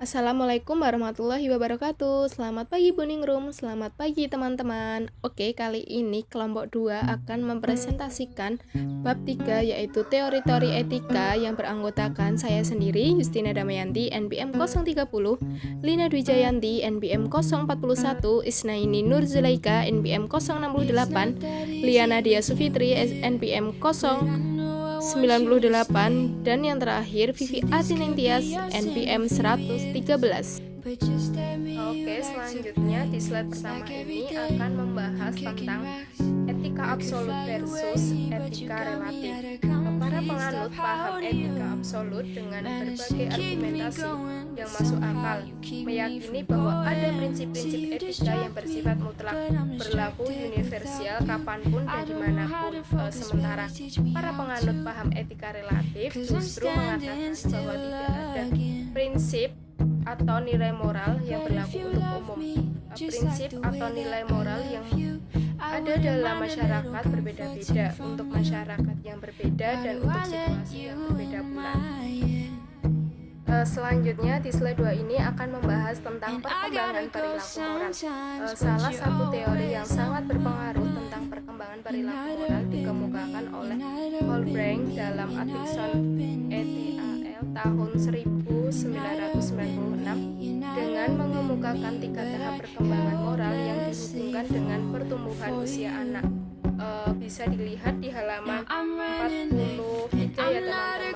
Assalamualaikum warahmatullahi wabarakatuh. Selamat pagi Boning Room, selamat pagi teman-teman. Oke, kali ini kelompok 2 akan mempresentasikan bab 3 yaitu teori-teori etika yang beranggotakan saya sendiri, Justina Damayanti, NPM 030, Lina Dwijayanti, NPM 041, Isnaini Nur Zulaika, NPM 068, Liana Dia Sufitri, NPM 98, dan yang terakhir Vivi Atinentias NPM 113. Oke, selanjutnya di slide pertama ini akan membahas tentang etika absolut versus etika relatif. Para penganut paham etika absolut dengan berbagai argumentasi yang masuk akal meyakini bahwa ada prinsip-prinsip etika yang bersifat mutlak, berlaku universal kapanpun dan dimanapun. Sementara para penganut paham etika relatif justru mengatakan bahwa tidak ada prinsip atau nilai moral yang berlaku untuk umum. Prinsip atau nilai moral yang ada dalam masyarakat berbeda-beda untuk masyarakat yang berbeda dan untuk situasi yang berbeda pula. Selanjutnya di slide 2 ini akan membahas tentang perkembangan perilaku moral. Salah satu teori yang sangat berpengaruh tentang perkembangan perilaku moral dikemukakan oleh Holbrook dalam Atkinson et al. Tahun 1996 dengan mengemukakan 3 tahap perkembangan moral yang dihubungkan dengan pertumbuhan usia anak. Bisa dilihat di halaman 43 ya teman-teman.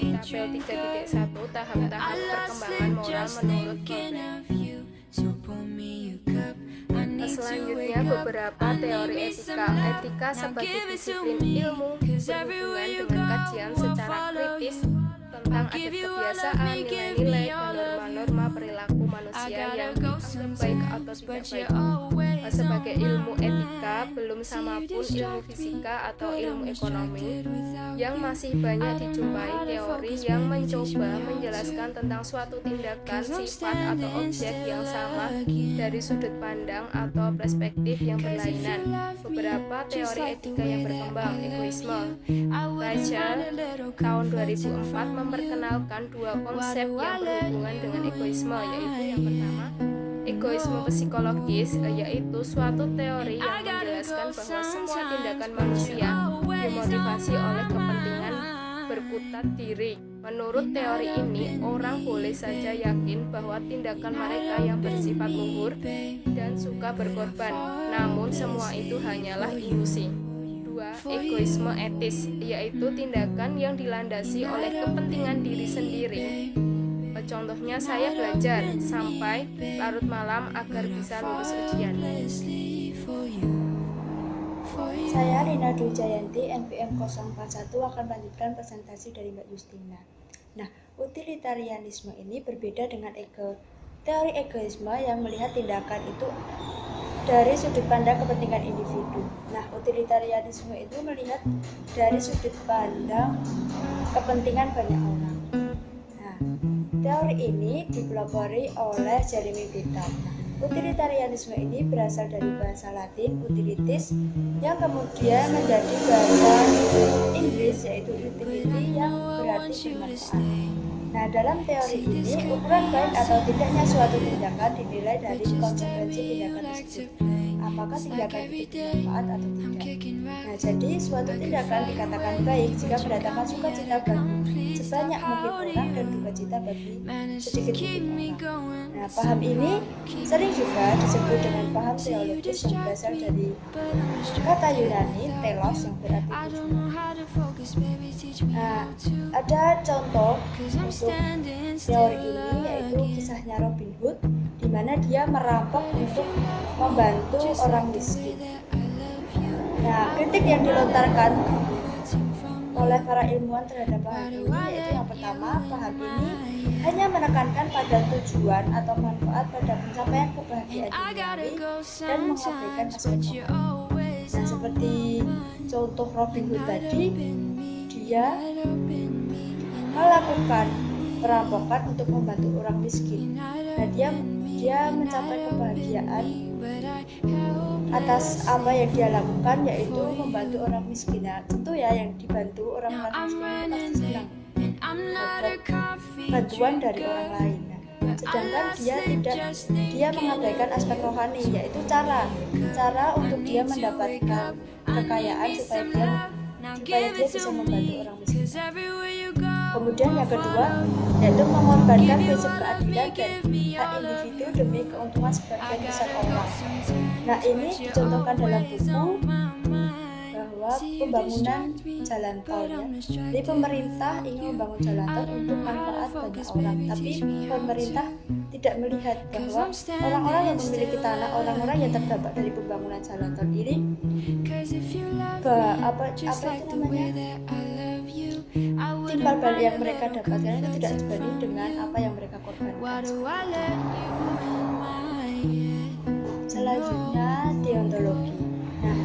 Tabel 3.1 tahap-tahap perkembangan moral menurut Holbrook. Selanjutnya beberapa teori etika. Etika sebagai disiplin ilmu berhubungan dengan kajian secara kritis tentang adat kebiasaan, nilai-nilai, dan norma-norma perilaku manusia yang dianggap baik atau tidak baik. Sebagai ilmu etika, belum sama pun ilmu fisika atau ilmu ekonomi yang masih banyak dijumpai teori yang mencoba menjelaskan tentang suatu tindakan, sifat, atau objek yang sama dari sudut pandang atau perspektif yang berlainan. Beberapa teori etika yang berkembang, egoisme. Rachel tahun 2004 memperkenalkan 2 konsep yang berhubungan dengan egoisme, yaitu yang pertama egoisme psikologis, yaitu suatu teori yang menjelaskan bahwa semua tindakan manusia dimotivasi oleh kepentingan berkutat diri. Menurut teori ini, orang boleh saja yakin bahwa tindakan mereka yang bersifat luhur dan suka berkorban, namun semua itu hanyalah ilusi. 2. Egoisme etis, yaitu tindakan yang dilandasi oleh kepentingan diri sendiri. Contohnya, saya belajar sampai larut malam agar bisa lulus ujian. Saya Lina Dwijayanti, NPM 041 akan melanjutkan presentasi dari Mbak Justina. Nah, utilitarianisme ini berbeda dengan teori egoisme yang melihat tindakan itu dari sudut pandang kepentingan individu. Nah, utilitarianisme itu melihat dari sudut pandang kepentingan banyak orang. Nah, teori ini dipelopori oleh Jeremy Bentham. Utilitarianisme ini berasal dari bahasa Latin utilitas yang kemudian menjadi bahasa Inggris yaitu utility yang berarti bermanfaat. Nah, dalam teori ini ukuran baik atau tidaknya suatu tindakan dinilai dari konsekuensi tindakan tersebut. Apakah tindakan itu bermanfaat atau tidak? Nah, jadi suatu tindakan dikatakan baik jika mendatangkan sukacita bagi sebanyak mungkin orang dan dukacita bagi sedikit mungkin orang. Nah, paham ini sering juga disebut dengan paham teologis yang berasal dari kata Yunani telos yang berarti tujuan. Nah, ada contoh untuk teori ini yaitu kisahnya Robin Hood, di mana dia merampok untuk membantu orang miskin. Nah, kritik yang dilontarkan oleh para ilmuwan terhadap paham ini yaitu yang pertama, paham ini hanya menekankan pada tujuan atau manfaat pada pencapaian kebahagiaan duniawi dan mengabaikan aspek moral. Nah, seperti contoh Robin Hood tadi, dia melakukan perampokan untuk membantu orang miskin. Nah, dia mencapai kebahagiaan atas apa yang dia lakukan, yaitu membantu orang miskin. Nah, tentu ya yang dibantu orang miskin itu pasti senang dapat bantuan dari orang lain. Nah, sedangkan dia mengabaikan aspek rohani, yaitu cara untuk dia mendapatkan kekayaan supaya dia bisa membantu orang miskin. Kemudian yang kedua yaitu mengorbankan prinsip keadilan dan hak individu demi keuntungan sebagian besar orang. Nah, ini dicontohkan dalam buku bahwa pembangunan jalan tol ya. Jadi pemerintah ingin membangun jalan tol untuk manfaat banyak orang, tapi pemerintah tidak melihat bahwa orang-orang yang memiliki tanah, orang-orang yang terdampak dari pembangunan jalan tol ini apa itu namanya, timbal balik yang mereka dapatkan itu tidak sebanding dengan apa yang mereka korbankan. Selanjutnya deontologi. Nah,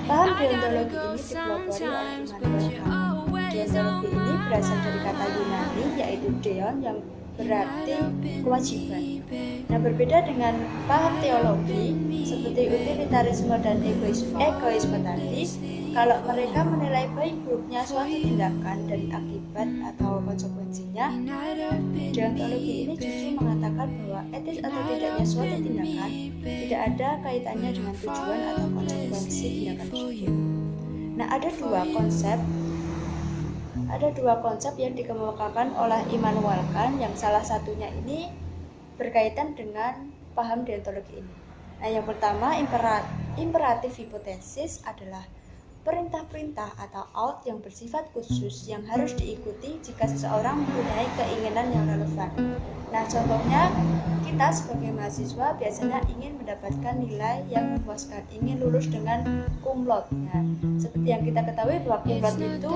paham deontologi ini dipelopori oleh Immanuel Kant. Deontologi ini berasal dari kata Yunani yaitu deon yang berarti kewajiban. Nah, berbeda dengan paham teologi seperti utilitarisme dan egoisme tadi, kalau mereka menilai baik buruknya suatu tindakan dan akibat atau konsekuensinya, deontologi ini justru mengatakan bahwa etis atau tidaknya suatu tindakan tidak ada kaitannya dengan tujuan atau konsekuensi tindakan tersebut. Nah, ada dua konsep yang dikemukakan oleh Immanuel Kant, yang salah satunya ini berkaitan dengan paham deontologi ini. Nah, yang pertama, imperatif hipotesis adalah perintah-perintah atau out yang bersifat khusus yang harus diikuti jika seseorang mempunyai keinginan yang relevan. Nah, contohnya kita sebagai mahasiswa biasanya ingin mendapatkan nilai yang memuaskan, ingin lulus dengan cum laude. Nah, seperti yang kita ketahui bahwa cum laude itu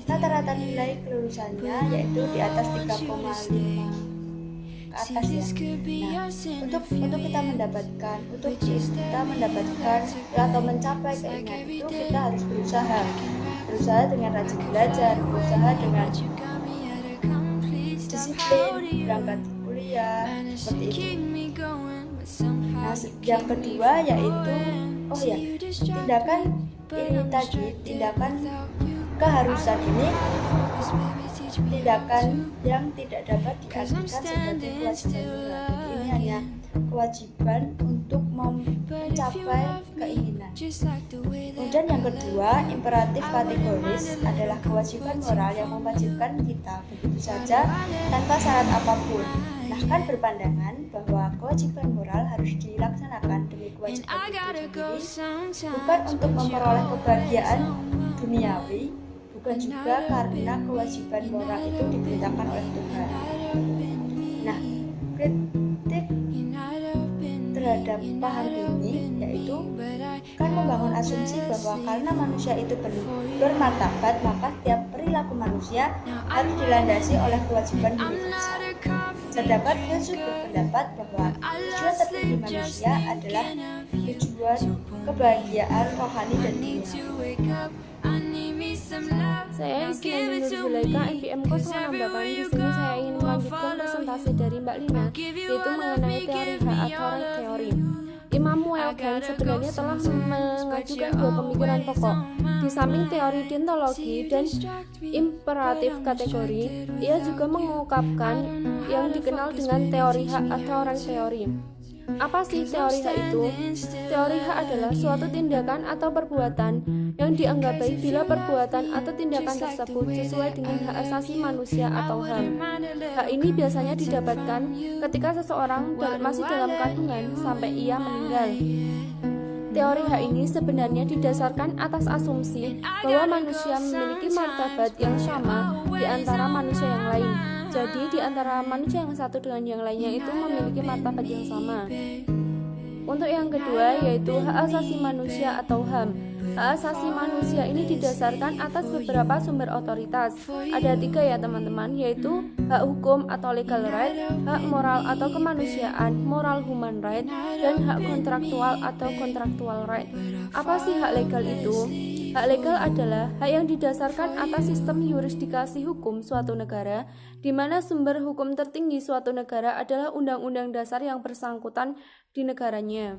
rata-rata nilai kelulusannya yaitu di atas 3,5 ke atas ya. Nah, untuk kita mendapatkan atau mencapai keinginan itu, kita harus berusaha dengan rajin belajar, berusaha dengan disiplin, berangkat kuliah seperti itu. Nah, yang kedua yaitu tindakan keharusan ini, tindakan yang tidak dapat diartikan sebagai kewajiban moral. Ini hanya kewajiban untuk mencapai keinginan. Kemudian yang kedua, imperatif kategoris adalah kewajiban moral yang mewajibkan kita begitu saja tanpa syarat apapun. Nah, kan berpandangan bahwa kewajiban moral harus dilaksanakan demi kewajiban itu sendiri, bukan untuk memperoleh kebahagiaan duniawi, bukan juga karena kewajiban moral itu diperintahkan oleh Tuhan. Nah, kritik terhadap paham ini yaitu kan membangun asumsi bahwa karena manusia itu bermartabat, maka setiap perilaku manusia harus dilandasi oleh kewajiban universal. Sedangkan filsuf berpendapat bahwa tujuan tertinggi manusia adalah tujuan kebahagiaan rohani dan duniawi. Saya Isna Zulaika, NPM 068. Di sini saya ingin melanjutkan presentasi dari Mbak Lina, yaitu mengenai teori hak atau right teori. Immanuel Kant sebenarnya telah mengajukan dua pemikiran pokok. Di samping teori deontologi dan imperatif kategori, ia juga mengungkapkan yang dikenal dengan teori hak atau right teori. Apa sih teori hak itu? Teori hak adalah suatu tindakan atau perbuatan yang dianggap baik bila perbuatan atau tindakan tersebut sesuai dengan hak asasi manusia atau HAM. Hak ini biasanya didapatkan ketika seseorang masih dalam kandungan sampai ia meninggal. Teori hak ini sebenarnya didasarkan atas asumsi bahwa manusia memiliki martabat yang sama di antara manusia yang lain. Jadi di antara manusia yang satu dengan yang lainnya itu memiliki martabat yang sama. Untuk yang kedua yaitu hak asasi manusia atau HAM. Hak asasi manusia ini didasarkan atas beberapa sumber otoritas. Ada 3 ya teman-teman, yaitu hak hukum atau legal right, hak moral atau kemanusiaan, moral human right, dan hak kontraktual atau contractual right. Apa sih hak legal itu? Hak legal adalah hak yang didasarkan atas sistem yurisdikasi hukum suatu negara, di mana sumber hukum tertinggi suatu negara adalah undang-undang dasar yang bersangkutan di negaranya.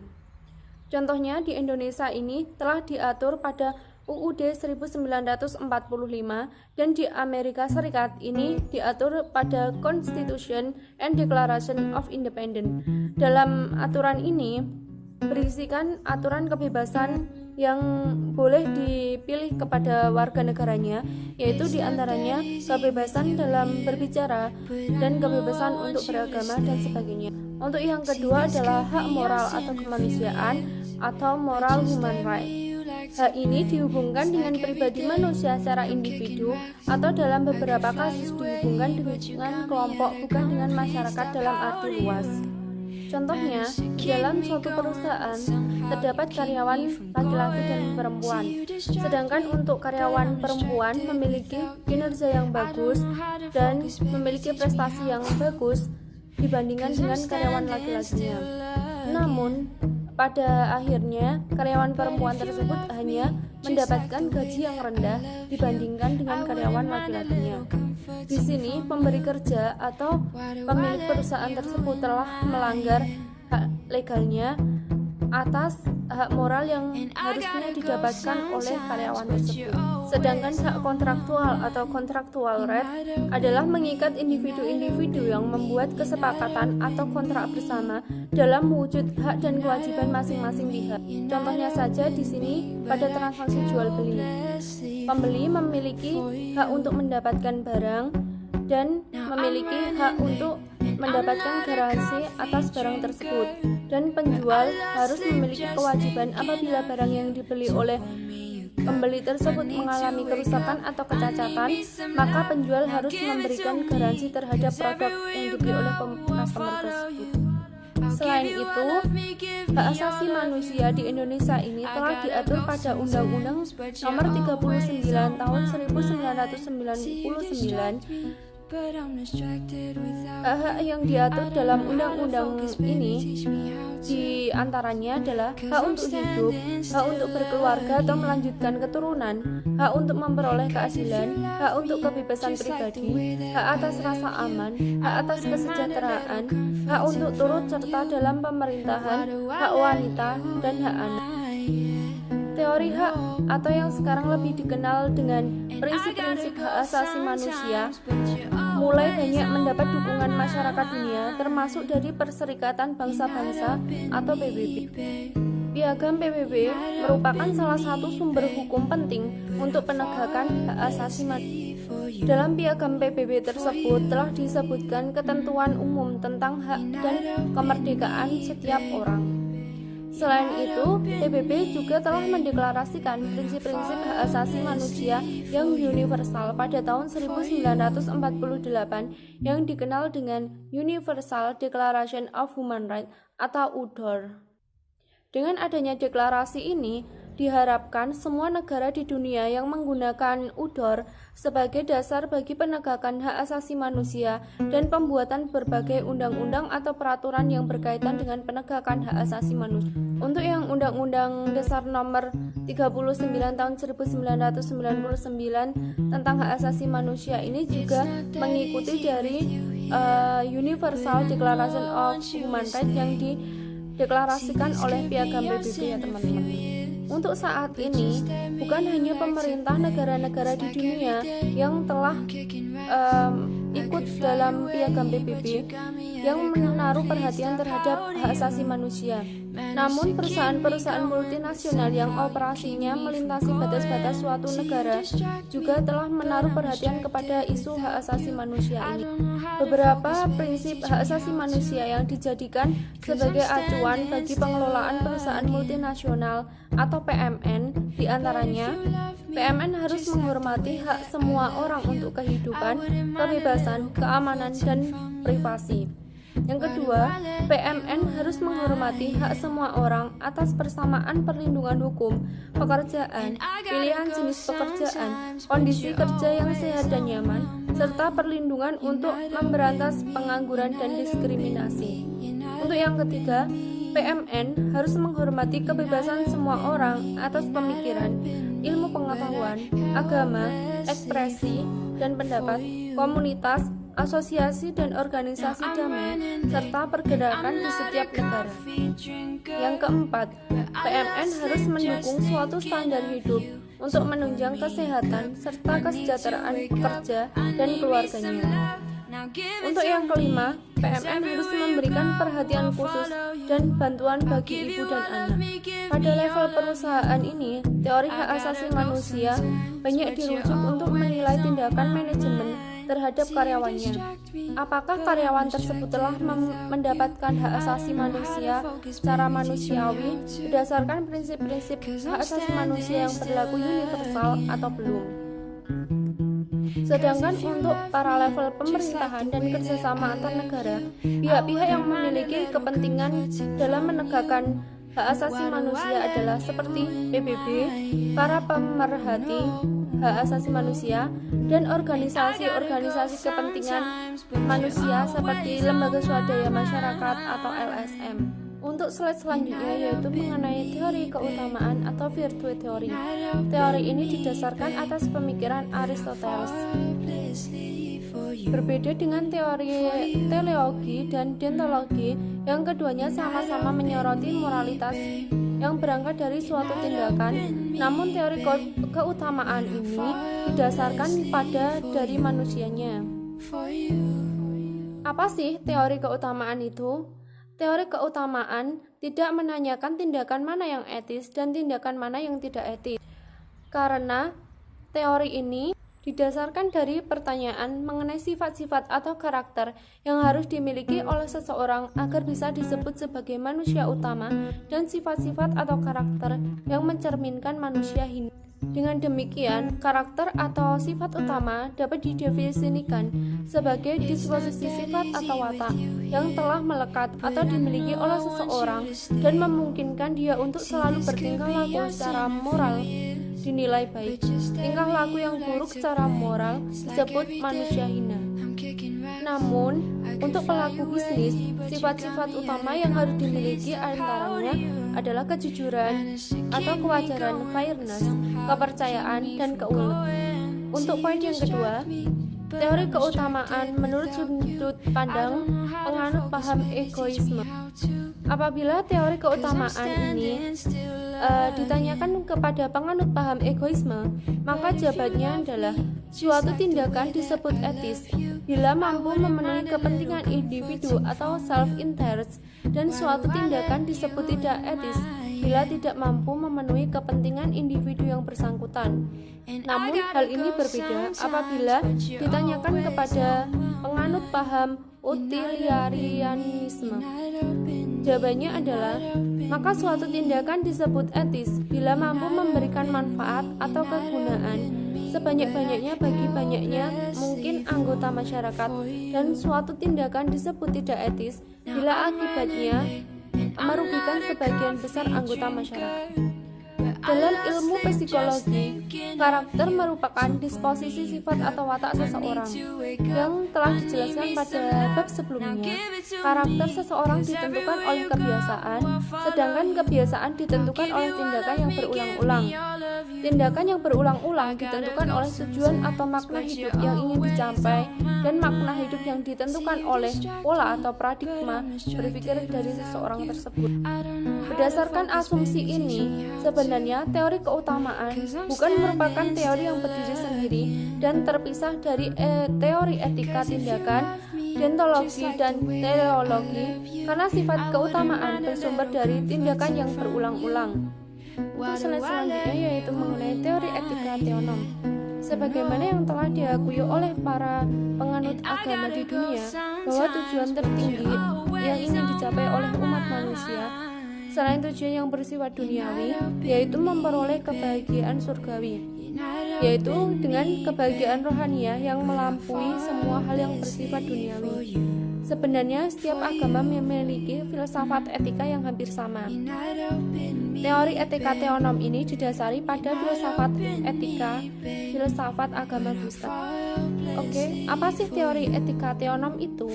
Contohnya di Indonesia ini telah diatur pada UUD 1945 dan di Amerika Serikat ini diatur pada Constitution and Declaration of Independence. Dalam aturan ini berisikan aturan kebebasan yang boleh dipilih kepada warga negaranya, yaitu diantaranya kebebasan dalam berbicara dan kebebasan untuk beragama dan sebagainya. Untuk yang kedua adalah hak moral atau kemanusiaan atau moral human right. Hak ini dihubungkan dengan pribadi manusia secara individu atau dalam beberapa kasus dihubungkan dengan kelompok, bukan dengan masyarakat dalam arti luas. Contohnya, di dalam suatu perusahaan terdapat karyawan laki-laki dan perempuan, sedangkan untuk karyawan perempuan memiliki kinerja yang bagus dan memiliki prestasi yang bagus dibandingkan dengan karyawan laki-lakinya. Namun, pada akhirnya karyawan perempuan tersebut hanya mendapatkan gaji yang rendah dibandingkan dengan karyawan laki-lakinya. Di sini pemberi kerja atau pemilik perusahaan tersebut telah melanggar hak legalnya atas hak moral yang harusnya didapatkan oleh karyawan tersebut. Sedangkan hak kontraktual atau contractual right adalah mengikat individu-individu yang membuat kesepakatan atau kontrak bersama dalam mewujud hak dan kewajiban masing-masing pihak. Contohnya saja di sini pada transaksi jual beli. Pembeli memiliki hak untuk mendapatkan barang dan memiliki hak untuk mendapatkan garansi atas barang tersebut, dan penjual harus memiliki kewajiban apabila barang yang dibeli oleh pembeli tersebut mengalami kerusakan atau kecacatan, maka penjual harus memberikan garansi terhadap produk yang dibeli oleh customer tersebut. Selain itu, hak asasi manusia di Indonesia ini telah diatur pada Undang-Undang Nomor 39 Tahun 1999. Hak-hak yang diatur dalam undang-undang ini diantaranya adalah hak untuk hidup, hak untuk berkeluarga atau melanjutkan keturunan, hak untuk memperoleh keadilan, hak untuk kebebasan pribadi, hak atas rasa aman, hak atas kesejahteraan, hak untuk turut serta dalam pemerintahan, hak wanita, dan hak anak. Teori hak atau yang sekarang lebih dikenal dengan prinsip-prinsip hak asasi manusia mulai banyak mendapat dukungan masyarakat dunia, termasuk dari Perserikatan Bangsa-Bangsa atau PBB. Piagam PBB merupakan salah satu sumber hukum penting untuk penegakan hak asasi manusia. Dalam piagam PBB tersebut telah disebutkan ketentuan umum tentang hak dan kemerdekaan setiap orang. Selain itu, PBB juga telah mendeklarasikan prinsip-prinsip hak asasi manusia yang universal pada tahun 1948 yang dikenal dengan Universal Declaration of Human Rights atau UDOR. Dengan adanya deklarasi ini, diharapkan semua negara di dunia yang menggunakan UDOR sebagai dasar bagi penegakan hak asasi manusia dan pembuatan berbagai undang-undang atau peraturan yang berkaitan dengan penegakan hak asasi manusia. Untuk yang Undang-Undang Dasar Nomor 39 Tahun 1999 tentang hak asasi manusia ini juga mengikuti dari Universal Declaration of Human Rights yang dideklarasikan oleh Piagam PBB ya teman-teman. Untuk saat ini, bukan hanya pemerintah negara-negara di dunia yang telah ikut dalam Piagam PBB yang menaruh perhatian terhadap hak asasi manusia, namun perusahaan-perusahaan multinasional yang operasinya melintasi batas-batas suatu negara juga telah menaruh perhatian kepada isu hak asasi manusia ini. Beberapa prinsip hak asasi manusia yang dijadikan sebagai acuan bagi pengelolaan perusahaan multinasional atau PMN diantaranya, PMN harus menghormati hak semua orang untuk kehidupan, kebebasan, keamanan, dan privasi. Yang kedua, PMN harus menghormati hak semua orang atas persamaan perlindungan hukum, pekerjaan, pilihan jenis pekerjaan, kondisi kerja yang sehat dan nyaman, serta perlindungan untuk memberantas pengangguran dan diskriminasi. Untuk yang ketiga, PMN harus menghormati kebebasan semua orang atas pemikiran, ilmu pengetahuan, agama, ekspresi, dan pendapat, komunitas, asosiasi dan organisasi damai, serta pergerakan di setiap negara. Yang keempat, PMN harus mendukung suatu standar hidup, untuk menunjang kesehatan serta kesejahteraan pekerja dan keluarganya. Untuk yang kelima, PMN harus memberikan perhatian khusus dan bantuan bagi ibu dan anak. Pada level perusahaan ini, teori hak asasi manusia banyak dirujuk untuk menilai tindakan manajemen terhadap karyawannya. Apakah karyawan tersebut telah mendapatkan hak asasi manusia secara manusiawi berdasarkan prinsip-prinsip hak asasi manusia yang berlaku universal atau belum? Sedangkan untuk para level pemerintahan dan kerjasama antar negara, pihak-pihak yang memiliki kepentingan dalam menegakkan hak asasi manusia adalah seperti PBB, para pemerhati hak asasi manusia, dan organisasi-organisasi kepentingan manusia seperti lembaga swadaya masyarakat atau LSM. Untuk slide selanjutnya yaitu mengenai teori keutamaan atau virtue theory. Teori ini didasarkan atas pemikiran Aristoteles. Berbeda dengan teori teleologi dan deontologi, yang keduanya sama-sama menyoroti moralitas yang berangkat dari suatu tindakan, namun teori keutamaan ini didasarkan pada dari manusianya. Apa sih teori keutamaan itu? Teori keutamaan tidak menanyakan tindakan mana yang etis dan tindakan mana yang tidak etis. Karena teori ini didasarkan dari pertanyaan mengenai sifat-sifat atau karakter yang harus dimiliki oleh seseorang agar bisa disebut sebagai manusia utama dan sifat-sifat atau karakter yang mencerminkan manusia hina. Dengan demikian, karakter atau sifat utama dapat didefinisikan sebagai disposisi sifat atau watak yang telah melekat atau dimiliki oleh seseorang dan memungkinkan dia untuk selalu bertingkah laku secara moral dinilai baik. Tingkah laku yang buruk secara moral disebut manusia hina. Namun, untuk pelaku bisnis, sifat-sifat utama yang harus dimiliki antaranya adalah kejujuran atau kewajaran, fairness, kepercayaan, dan keuletan. Untuk poin yang kedua, teori keutamaan menurut sudut pandang penganut paham egoisme. Apabila teori keutamaan ini ditanyakan kepada penganut paham egoisme, maka jawabannya adalah suatu tindakan disebut etis bila mampu memenuhi kepentingan individu atau self-interest, dan suatu tindakan disebut tidak etis bila tidak mampu memenuhi kepentingan individu yang bersangkutan. Namun hal ini berbeda apabila ditanyakan kepada penganut paham utilitarianisme. Jawabannya adalah, maka suatu tindakan disebut etis bila mampu memberikan manfaat atau kegunaan sebanyak-banyaknya bagi banyaknya mungkin anggota masyarakat, dan suatu tindakan disebut tidak etis bila akibatnya merugikan sebagian besar anggota masyarakat. Dalam ilmu psikologi, karakter merupakan disposisi sifat atau watak seseorang yang telah dijelaskan pada bab sebelumnya. Karakter seseorang ditentukan oleh kebiasaan, sedangkan kebiasaan ditentukan oleh tindakan yang berulang-ulang. Tindakan yang berulang-ulang ditentukan oleh tujuan atau makna hidup yang ingin dicapai, dan makna hidup yang ditentukan oleh pola atau paradigma berpikir dari seseorang tersebut. Berdasarkan asumsi ini, sebenarnya teori keutamaan bukan merupakan teori yang berdiri sendiri dan terpisah dari teori etika tindakan, deontologi, dan teleologi, karena sifat keutamaan bersumber dari tindakan yang berulang-ulang. Untuk selanjutnya yaitu mengenai teori etika teonom. Sebagaimana yang telah diakui oleh para penganut agama di dunia, bahwa tujuan tertinggi yang ingin dicapai oleh umat manusia selain tujuan yang bersifat duniawi, yaitu memperoleh kebahagiaan surgawi, yaitu dengan kebahagiaan rohania yang melampaui semua hal yang bersifat duniawi. Sebenarnya setiap agama memiliki filsafat etika yang hampir sama. Teori etika teonom ini didasari pada filsafat etika, filsafat agama Buddha. Oke, apa sih teori etika teonom itu?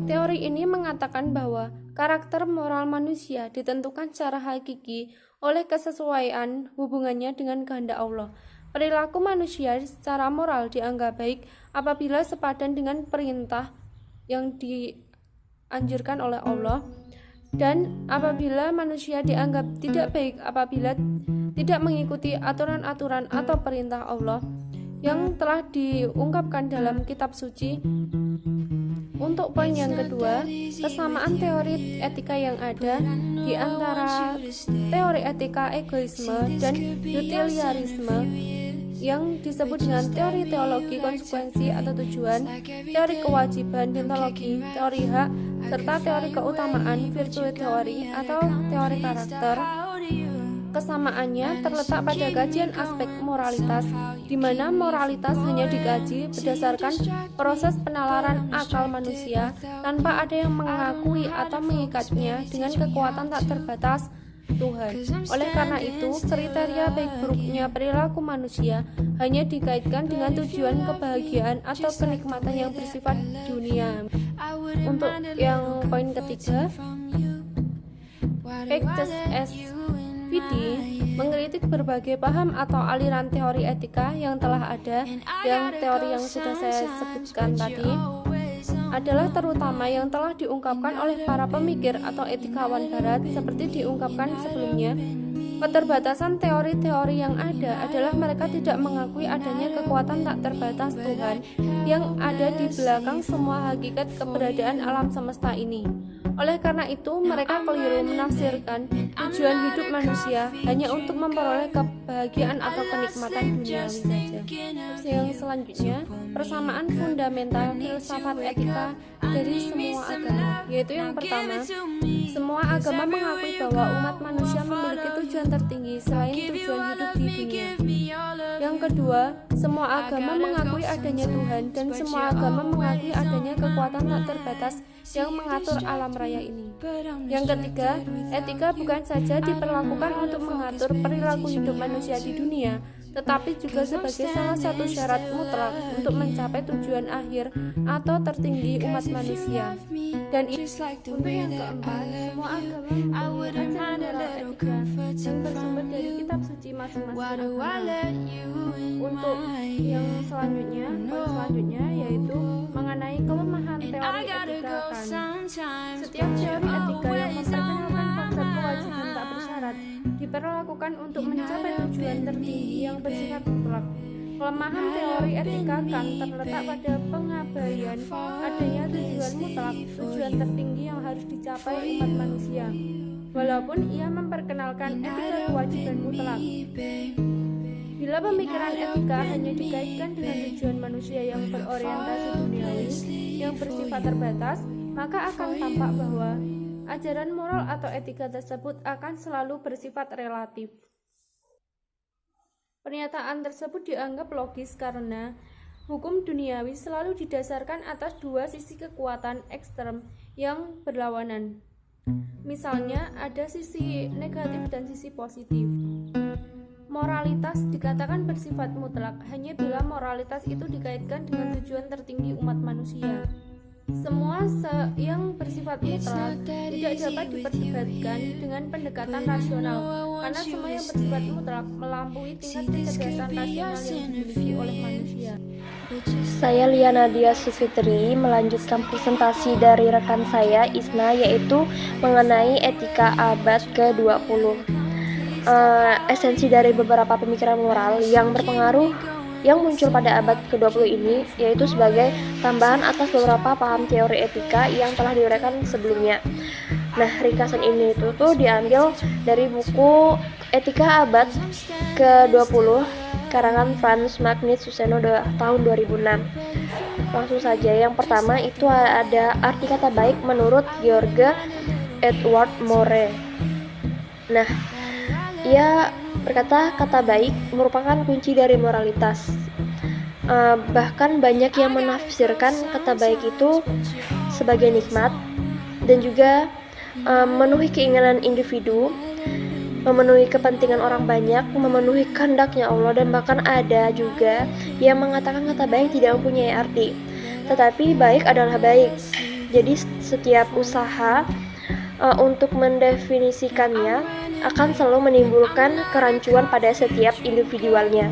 Teori ini mengatakan bahwa karakter moral manusia ditentukan secara hakiki oleh kesesuaian hubungannya dengan kehendak Allah. Perilaku manusia secara moral dianggap baik apabila sepadan dengan perintah yang dianjurkan oleh Allah, Dan apabila manusia dianggap tidak baik apabila tidak mengikuti aturan-aturan atau perintah Allah yang telah diungkapkan dalam kitab suci. Untuk poin yang kedua, kesamaan teori etika yang ada di antara teori etika egoisme dan utilitarisme yang disebut dengan teori teologi konsekuensi atau tujuan, teori kewajiban deontologi, teori hak, serta teori keutamaan virtue teori atau teori karakter. Kesamaannya terletak pada kajian aspek moralitas, di mana moralitas hanya dikaji berdasarkan proses penalaran akal manusia tanpa ada yang mengakui atau mengikatnya dengan kekuatan tak terbatas Tuhan. Oleh karena itu, kriteria baik buruknya perilaku manusia hanya dikaitkan dengan tujuan kebahagiaan atau kenikmatan yang bersifat dunia. Untuk yang poin ketiga, Pages SVD mengkritik berbagai paham atau aliran teori etika yang telah ada, yang teori yang sudah saya sebutkan tadi adalah terutama yang telah diungkapkan oleh para pemikir atau etikawan barat seperti diungkapkan sebelumnya. Keterbatasan teori-teori yang ada adalah mereka tidak mengakui adanya kekuatan tak terbatas Tuhan yang ada di belakang semua hakikat keberadaan alam semesta ini. Oleh karena itu, mereka keliru menafsirkan tujuan hidup manusia hanya untuk memperoleh kebahagiaan atau kenikmatan duniawi saja. Terus yang selanjutnya, persamaan fundamental filsafat etika dari semua agama, yaitu yang pertama, semua agama mengakui bahwa umat manusia memiliki tujuan tertinggi selain tujuan hidup di dunia. Yang kedua, semua agama mengakui adanya Tuhan dan semua agama mengakui adanya kekuatan tak terbatas yang mengatur alam raya ini. Yang ketiga, etika bukan saja diperlakukan untuk mengatur perilaku hidup manusia di dunia, tetapi juga sebagai salah satu syarat mutlak untuk mencapai tujuan akhir atau tertinggi umat manusia. Dan untuk yang keempat, semua agama mempunyai ajaran moral etika yang bersumber dari kitab suci masing-masing agama. Untuk yang selanjutnya, poin selanjutnya yaitu mengenai kelemahan teori etika kan. Setiap teori etika yang memperkenalkan konsep kewajiban tak bersyarat diperlakukan untuk mencapai tujuan tertinggi yang bersifat mutlak. Kelemahan teori etika kan terletak pada pengabaian adanya tujuan mutlak, tujuan tertinggi yang harus dicapai umat manusia, walaupun ia memperkenalkan etika kewajiban mutlak. Bila pemikiran etika hanya dikaitkan dengan tujuan manusia yang berorientasi duniawi, yang bersifat terbatas, maka akan tampak bahwa ajaran moral atau etika tersebut akan selalu bersifat relatif. Pernyataan tersebut dianggap logis karena hukum duniawi selalu didasarkan atas dua sisi kekuatan ekstrem yang berlawanan. Misalnya, ada sisi negatif dan sisi positif. Moralitas dikatakan bersifat mutlak hanya bila moralitas itu dikaitkan dengan tujuan tertinggi umat manusia. Semua yang bersifat mutlak tidak dapat diperdebatkan dengan pendekatan rasional, karena semua yang bersifat mutlak melampaui tingkat kecerdasan rasional yang dimiliki oleh manusia. Saya Lia Nadia Sufitri melanjutkan presentasi dari rekan saya Isna, yaitu mengenai etika abad ke-20. Esensi dari beberapa pemikiran moral yang berpengaruh yang muncul pada abad ke-20 ini yaitu sebagai tambahan atas beberapa paham teori etika yang telah diuraikan sebelumnya. Nah, ringkasan ini tuh diambil dari buku Etika Abad ke-20 karangan Franz Magnus Suseno tahun 2006. Langsung saja, yang pertama itu ada arti kata baik menurut George Edward Moore. Nah, ia berkata kata baik merupakan kunci dari moralitas. Bahkan banyak yang menafsirkan kata baik itu sebagai nikmat dan juga memenuhi keinginan individu, memenuhi kepentingan orang banyak, memenuhi kehendaknya Allah, dan bahkan ada juga yang mengatakan kata baik tidak mempunyai arti, tetapi baik adalah baik. Jadi setiap usaha untuk mendefinisikannya akan selalu menimbulkan kerancuan pada setiap individualnya.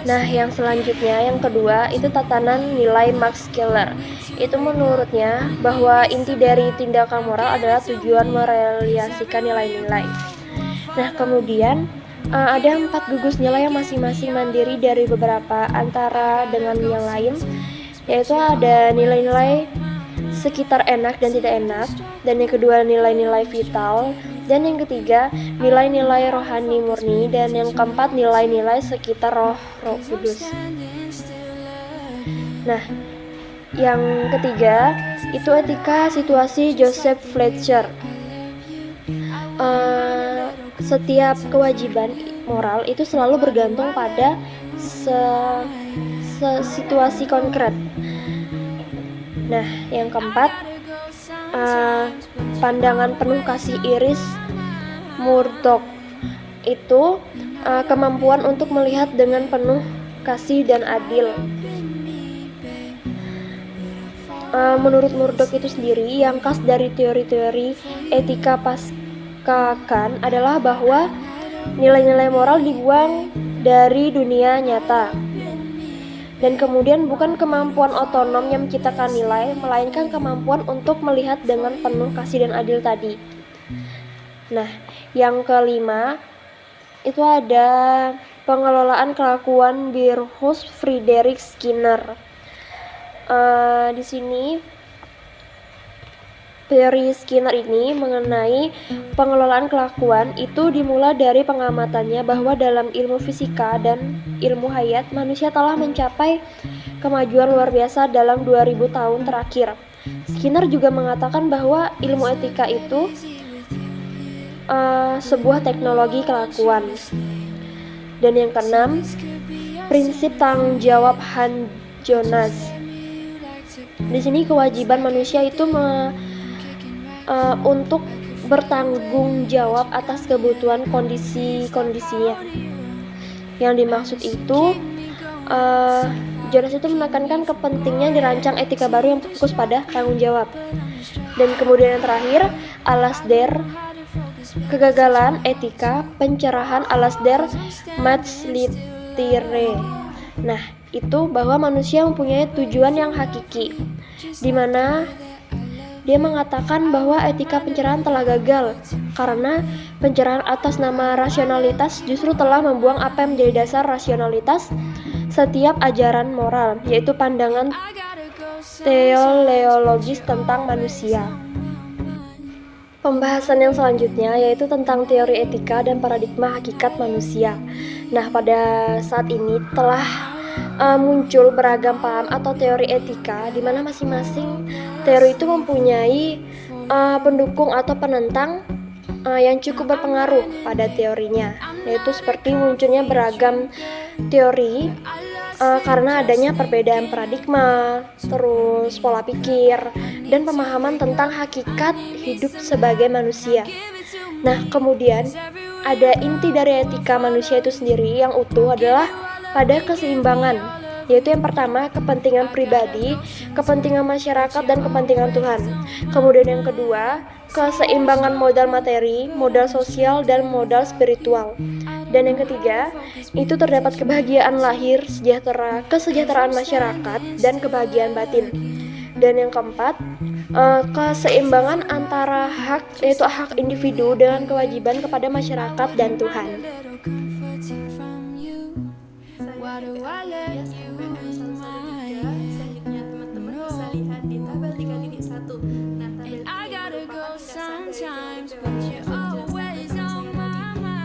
Nah, yang selanjutnya, yang kedua, itu tatanan nilai Max Keller. Itu menurutnya bahwa inti dari tindakan moral adalah tujuan merealisasikan nilai-nilai. Nah, kemudian ada 4 gugus nilai yang masing-masing mandiri dari beberapa antara dengan yang lain, yaitu ada nilai-nilai sekitar enak dan tidak enak, dan yang kedua nilai-nilai vital, dan yang ketiga nilai-nilai rohani murni, dan yang keempat nilai-nilai sekitar roh kudus. Nah, yang ketiga itu etika situasi Joseph Fletcher. Setiap kewajiban moral itu selalu bergantung pada situasi konkret. Nah, yang keempat, pandangan penuh kasih Iris Murdoch itu kemampuan untuk melihat dengan penuh kasih dan adil. Menurut Murdoch itu sendiri, yang khas dari teori-teori etika pasca Kant adalah bahwa nilai-nilai moral dibuang dari dunia nyata. Dan kemudian bukan kemampuan otonom yang menciptakan nilai, melainkan kemampuan untuk melihat dengan penuh kasih dan adil tadi. Nah, yang kelima itu ada pengelolaan kelakuan Birchus Friedrich Skinner. Di sini teori Skinner ini mengenai pengelolaan kelakuan itu dimulai dari pengamatannya bahwa dalam ilmu fisika dan ilmu hayat, manusia telah mencapai kemajuan luar biasa dalam 2000 tahun terakhir. Skinner juga mengatakan bahwa ilmu etika itu sebuah teknologi kelakuan. Dan yang keenam, prinsip tanggung jawab Hans Jonas. Di sini kewajiban manusia itu untuk bertanggung jawab atas kebutuhan kondisi-kondisinya. Yang dimaksud itu, Jonas itu menekankan kepentingan dirancang etika baru yang fokus pada tanggung jawab. Dan kemudian yang terakhir, Alasdair, kegagalan etika pencerahan Alasdair Maslitire. Nah, itu bahwa manusia mempunyai tujuan yang hakiki, di mana dia mengatakan bahwa etika pencerahan telah gagal karena pencerahan atas nama rasionalitas justru telah membuang apa yang menjadi dasar rasionalitas setiap ajaran moral, yaitu pandangan teleologis tentang manusia. Pembahasan yang selanjutnya yaitu tentang teori etika dan paradigma hakikat manusia. Nah, pada saat ini telah muncul beragam paham atau teori etika, di mana masing-masing teori itu mempunyai pendukung atau penentang yang cukup berpengaruh pada teorinya, yaitu seperti munculnya beragam teori karena adanya perbedaan paradigma, terus pola pikir, dan pemahaman tentang hakikat hidup sebagai manusia. Nah, kemudian ada inti dari etika manusia itu sendiri yang utuh adalah pada keseimbangan, yaitu yang pertama kepentingan pribadi, kepentingan masyarakat, dan kepentingan Tuhan. Kemudian yang kedua, keseimbangan modal materi, modal sosial, dan modal spiritual. Dan yang ketiga, itu terdapat kebahagiaan lahir, kesejahteraan masyarakat, dan kebahagiaan batin. Dan yang keempat, keseimbangan antara hak, yaitu hak individu dengan kewajiban kepada masyarakat dan Tuhan. Selanjutnya teman-teman bisa lihat di tabel 3.1. Nah, tabel ini merupakan ringkasan dari pertama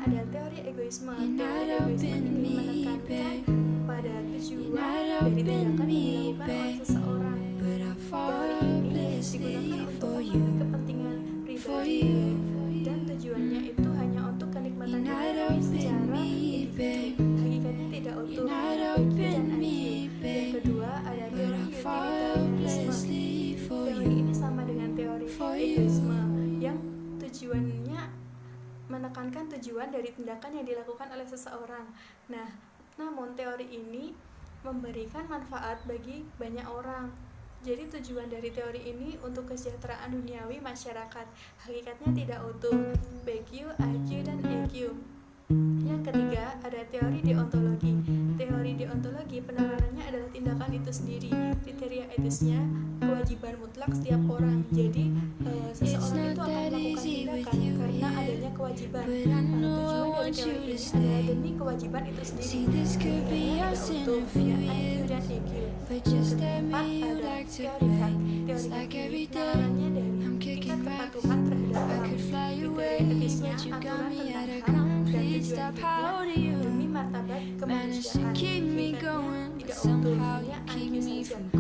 ada teori egoisme. Teori egoisme ini menekankan pada tujuan dari tindakan yang dilakukan oleh seseorang. Teori ini digunakan untuk memenuhi kepentingan pribadi dan tujuannya itu hanya untuk kenikmatan diri secara individu. Hakikatnya tidak utuh, bagi dan anti. Yang kedua ada teori utilitarianisme. Teori ini sama dengan teori egoisme yang tujuannya menekankan tujuan dari tindakan yang dilakukan oleh seseorang. Nah, namun teori ini memberikan manfaat bagi banyak orang. Jadi tujuan dari teori ini untuk kesejahteraan duniawi masyarakat. Hakikatnya tidak utuh, BQ, IQ, dan EQ. Yang ketiga, ada teori deontologi. Teori deontologi penanganannya adalah tindakan itu sendiri. Kriteria etisnya kewajiban mutlak setiap orang. Jadi seseorang itu akan melakukan tindakan karena adanya kewajiban. Tujuan dari teori ini adalah demi kewajiban itu sendiri. Tidak utuh IQ dan EQ. Yang keempat ada teori hak. Teori hak ini penanganannya dari tingkat kepatuhan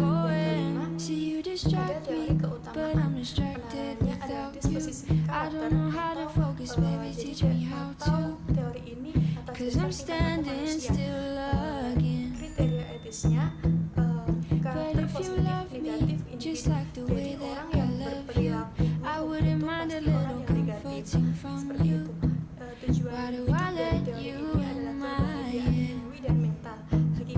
terhadap HAM. Kriteria etisnya aturan tentang HAM dan tujuan hidupnya demi martabat kemanusiaan. Hakikatnya tidak utuh, hanya IQ saja. Yang kelima, ada teori keutamaan. Penanganannya adalah disposisi karakter atau teori ini atas dasar tingkat kemanusiaan. Kriteria etisnya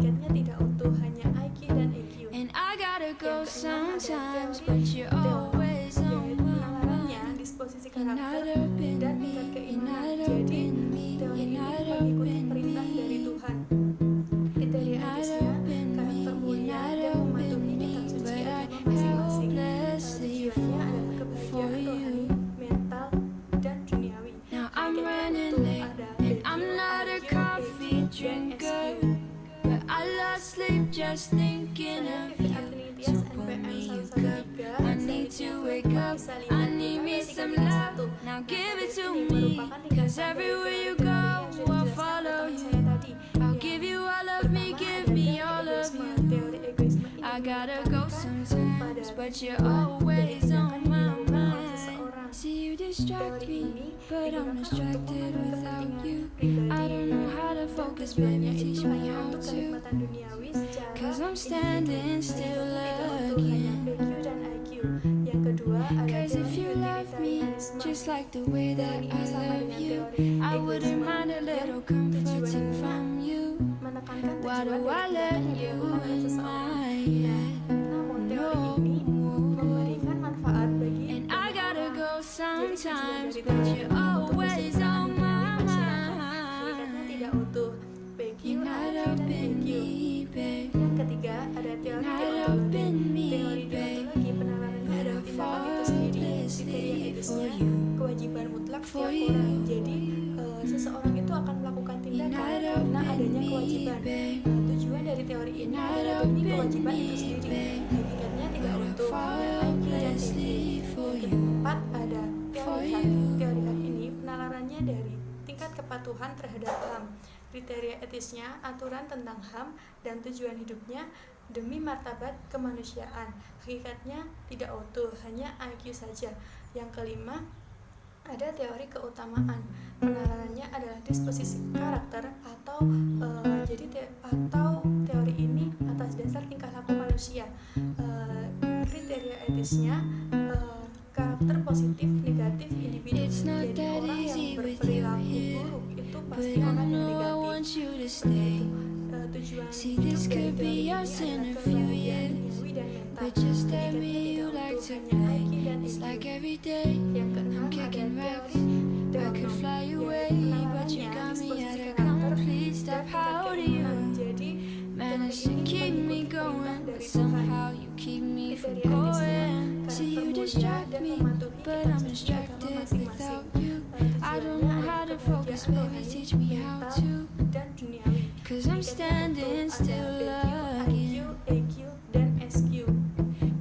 karakter positif, negatif, individu. Jadi orang yang berperilaku buruk itu pasti orang yang negatif. Seperti itu. Tujuan hidup dari teori ini adalah kebahagiaan duniawi dan mental. Hakikatnya tidak utuh, hanya IQ dan EQ. Yang keenam ada teori yaitu penalarannya disposisi karakter dan tingkat keimanan. Jadi teori ini mengikuti perintah dari Tuhan. Kriteria etisnya karakter mulia dan mematuhi kitab suci agama masing-masing. Tujuannya adalah kebahagiaan rohani, mental, dan duniawi. Hakikatnya utuh, ada IQ, EQ, dan SQ. Just thinking of you. So pull me a cup. I need to wake up. I need me some love. Now give it to me. Cause everywhere you go, I'll follow you. I'll give you all of me, give me all of you. I gotta go sometimes, but you're always on my mind. See you distract me, but I'm distracted without you. I don't know how to focus, baby, teach me how to. Cause I'm standing still looking. Cause if you love me just like the way that I love you, I wouldn't mind a little comforting from you. Why do I let you in my head? Namun teori ini memberikan manfaat bagi And I gotta go sometimes, but you're always on my hakikatnya mind. tidak utuh. PQ, You're not IQ, up dan in EQ. me, babe. Yang ketiga ada teori Not deontologi. up in me, Teori babe. deontologi penanganannya adalah tindakan itu sendiri. Kriteria etisnya kewajiban mutlak setiap orang. Jadi seseorang itu akan melakukan tindakan karena adanya kewajiban. Tujuan dari teori ini adalah demi kewajiban itu sendiri. Hakikatnya tidak utuh, hanya IQ dan EQ. Yang keempat ada teori hak. Teori hak ini penalarannya dari tingkat kepatuhan terhadap HAM. Kriteria etisnya aturan tentang HAM dan tujuan hidupnya demi martabat kemanusiaan. Hakikatnya tidak utuh, hanya IQ saja. Yang kelima ada teori keutamaan. Penalarannya adalah disposisi karakter atau teori ini atas dasar tingkah laku manusia. Kriteria etisnya karakter positif, negatif, individu. Jadi orang yang berperilaku buruk itu pasti orang yang negatif. Tujuan hidup dari teori ini adalah kebahagiaan duniawi dan mental. But just tell Hakikatnya me you tidak like utuh, to hanya play. IQ dan It's EQ. like every day Yang I'm keenam ada kicking teori racks. I could fly away, but you got me at a complete stop. How do you Jadi manage to keep me going? But somehow you keep me from going. See you distract me, but I'm distracted without you. I don't know how to focus, baby, teach me how to. dan duniawi. Cause I'm standing still IQ, looking. EQ, dan SQ.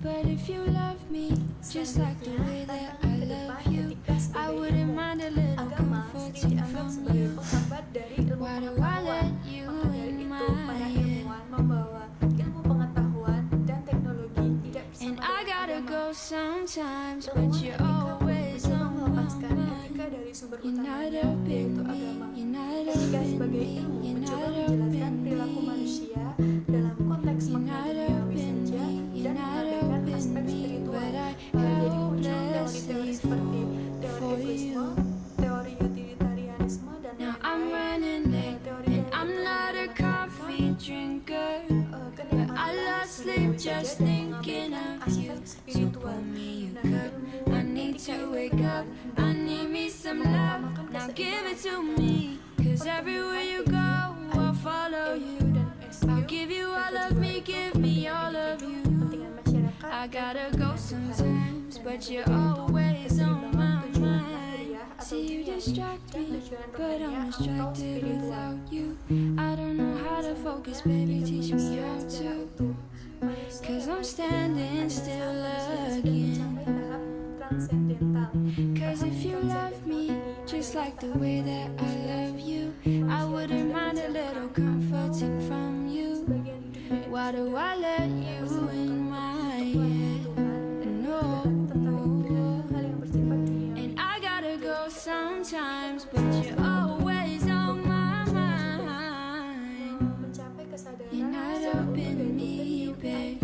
But if you love me just like the way that I love you, I wouldn't mind a little Agama sering comforting dianggap from sebagai you. penghambat dari ilmu Why do I pengetahuan. let you Maka dari in itu, my para head? ilmuwan membawa ilmu pengetahuan dan teknologi tidak And bersama I gotta dengan go agama. sometimes, but Ilmuwan you're etika always mencoba on melepaskan my etika mind. dari sumber You're not utamanya, up in yaitu me, agama. you're not up Etika in sebagai me, ilmu you're mencoba not up menjelaskan in perilaku me. manusia dalam konteks You're makna not duniawi up in saja me, you're dan not mengabaikan up in aspek me, spiritual. but I Jadi muncul helplessly teori-teori seperti teori for egoisme, you. teori utilitarianisme, dan Now I'm lain-lain. running late, and I'm not a coffee drinker. Kenikmatan I lost sleep just thinking of you. So pour me a cup. I need to wake up. I need me some love. Now give it to me. 'cause everywhere you go, I'll follow you. I'll give you all of me, give me all of you. kepentingan masyarakat, I gotta go sometimes, but you're always on my mind. See, you distract me, but I'm distracted without you. I don't know how to focus, baby, teach me how to. 'Cause I'm standing still again. tahap transendental. 'Cause if you love me just like the way that I love you, I wouldn't mind a little comforting from you. Why do I let you in my head? No. Hal yang bersifat dunia. And I gotta go sometimes, but you're always on my mind. Mencapai kesadaran You're not up in me, babe.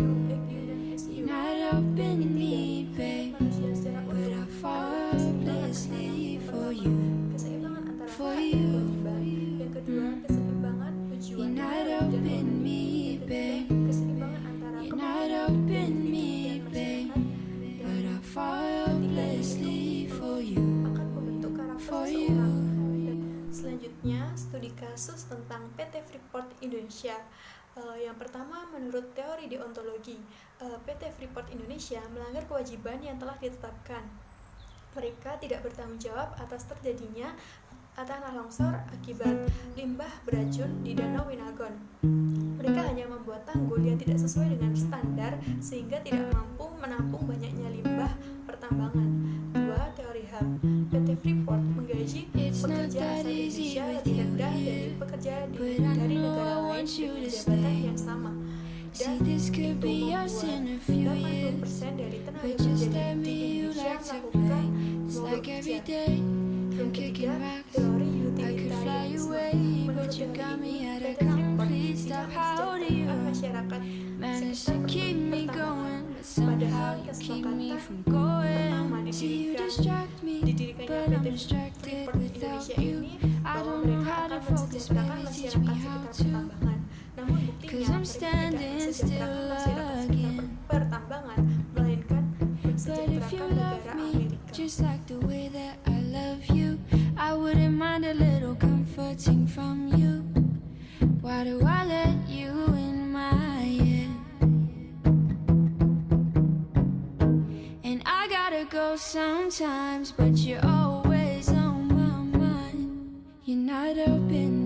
You're not up in me, babe. manusia secara But I fall hopelessly for you. keseimbangan antara For hak you. dan kewajiban. Yang kedua, keseimbangan tujuan You're not dan up in hobi. me, Yang ketiga, babe. keseimbangan antara You're not kemampuan up in individu me, dan babe. masyarakat But I fall hopelessly for you. akan membentuk karakter For seseorang. you. Dan selanjutnya, studi kasus tentang PT Freeport Indonesia. Yang pertama, menurut teori deontologi, PT Freeport Indonesia melanggar kewajiban yang telah ditetapkan. Mereka tidak bertanggung jawab atas terjadinya tanah longsor akibat limbah beracun di Danau Winagon. Mereka hanya membuat tanggul yang tidak sesuai dengan standar sehingga tidak mampu menampung banyaknya limbah pertambangan. 2. Teori HAM. PT Freeport menggaji It's not pekerja that asal easy Indonesia with lebih you rendah dari here, pekerja but I dari know negara I lain want you dengan to jabatan stay. yang sama. See, this could be us in a few years, 80% dari tenaga but kerja just di let me, you Indonesia like to melakukan play. It's mogok like every kerja. day I'm Yang kicking ketiga, rocks. teori I could fly utilitarianisme. away, Menurut but you teori got ini, me at a PT Freeport complete tidak stop. How do you mensejahterakan masyarakat manage sekitar to keep me pertambangan. going, but Padahal somehow you keep me kesepakatan from pertama going? See, you distract me, didirikannya but I'm PT distracted Freeport without Indonesia you. ini I bahwa don't know mereka how to akan focus, mensejahterakan baby, teach masyarakat me sekitar how to. pertambangan. Namun buktinya 'Cause I'm mereka tidak standing mensejahterakan still masyarakat sekitar again. pertambangan, melainkan But if you mensejahterakan love negara me Amerika. just like the way that I love you, I wouldn't mind a little comforting from you. Why do I let you in my head? And I gotta go sometimes, but you're always on my mind. You're not up in